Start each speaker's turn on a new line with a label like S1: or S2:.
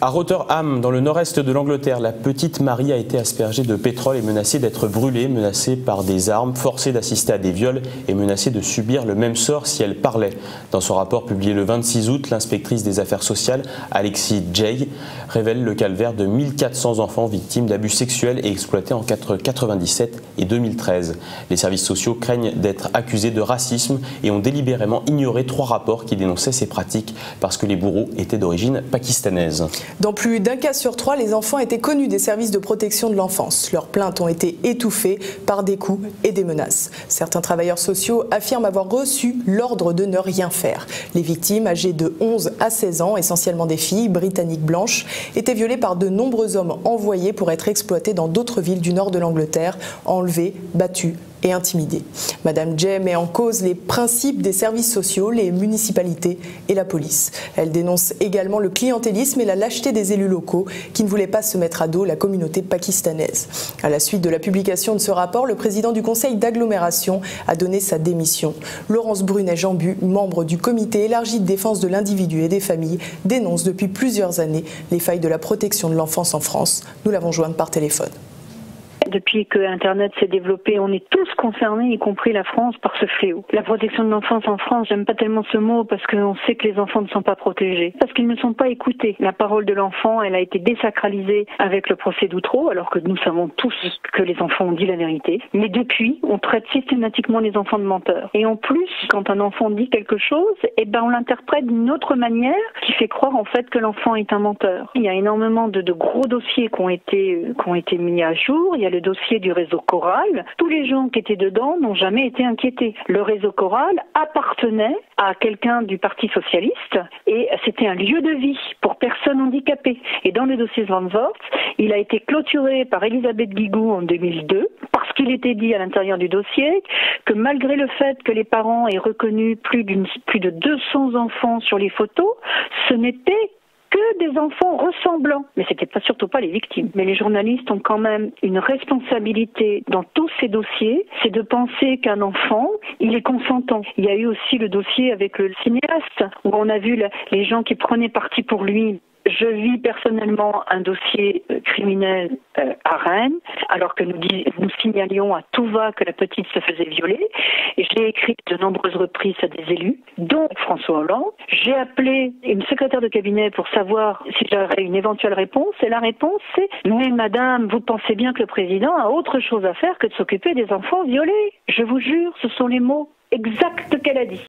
S1: À Rotherham, dans le nord-est de l'Angleterre, la petite Marie a été aspergée de pétrole et menacée d'être brûlée, menacée par des armes, forcée d'assister à des viols et menacée de subir le même sort si elle parlait. Dans son rapport publié le 26 août, l'inspectrice des affaires sociales, Alexis Jay, révèle le calvaire de 1400 enfants victimes d'abus sexuels et exploités entre 1997 et 2013. Les services sociaux craignent d'être accusés de racisme et ont délibérément ignoré 3 rapports qui dénonçaient ces pratiques parce que les bourreaux étaient d'origine pakistanaise.
S2: Dans plus d'un cas sur 3, les enfants étaient connus des services de protection de l'enfance. Leurs plaintes ont été étouffées par des coups et des menaces. Certains travailleurs sociaux affirment avoir reçu l'ordre de ne rien faire. Les victimes, âgées de 11 à 16 ans, essentiellement des filles britanniques blanches, étaient violées par de nombreux hommes envoyés pour être exploités dans d'autres villes du nord de l'Angleterre, enlevés, battus et intimidés. Madame Jay met en cause les principes des services sociaux, les municipalités et la police. Elle dénonce également le clientélisme et la lâcheté des élus locaux qui ne voulaient pas se mettre à dos la communauté pakistanaise. À la suite de la publication de ce rapport, le président du conseil d'agglomération a donné sa démission. Laurence Brunet-Jambu, membre du comité élargi de défense de l'individu et des familles, dénonce depuis plusieurs années les failles de la protection de l'enfance en France. Nous l'avons jointe par téléphone.
S3: Depuis que Internet s'est développé, on est tous concernés, y compris la France, par ce fléau. La protection de l'enfance en France, j'aime pas tellement ce mot parce qu'on sait que les enfants ne sont pas protégés, parce qu'ils ne sont pas écoutés. La parole de l'enfant, elle a été désacralisée avec le procès d'Outreau, alors que nous savons tous que les enfants ont dit la vérité. Mais depuis, on traite systématiquement les enfants de menteurs. Et en plus, quand un enfant dit quelque chose, on l'interprète d'une autre manière qui fait croire en fait que l'enfant est un menteur. Il y a énormément de gros dossiers qui ont été mis à jour. Il y a le dossier du réseau Coral. Tous les gens qui étaient dedans n'ont jamais été inquiétés. Le réseau Coral appartenait à quelqu'un du Parti socialiste et c'était un lieu de vie pour personnes handicapées. Et dans le dossier Zandvoort, il a été clôturé par Elisabeth Guigou en 2002 parce qu'il était dit à l'intérieur du dossier que malgré le fait que les parents aient reconnu plus de 200 enfants sur les photos, ce n'était que des enfants ressemblants. Mais c'était surtout pas les victimes. Mais les journalistes ont quand même une responsabilité dans tous ces dossiers, c'est de penser qu'un enfant, il est consentant. Il y a eu aussi le dossier avec le cinéaste, où on a vu les gens qui prenaient parti pour lui. Je vis personnellement un dossier criminel à Rennes, alors que nous signalions à tout va que la petite se faisait violer. Et je l'ai écrit de nombreuses reprises à des élus, dont François Hollande. J'ai appelé une secrétaire de cabinet pour savoir si j'aurais une éventuelle réponse. Et la réponse, c'est « Mais madame, vous pensez bien que le président a autre chose à faire que de s'occuper des enfants violés ?» Je vous jure, ce sont les mots exacts qu'elle a dit.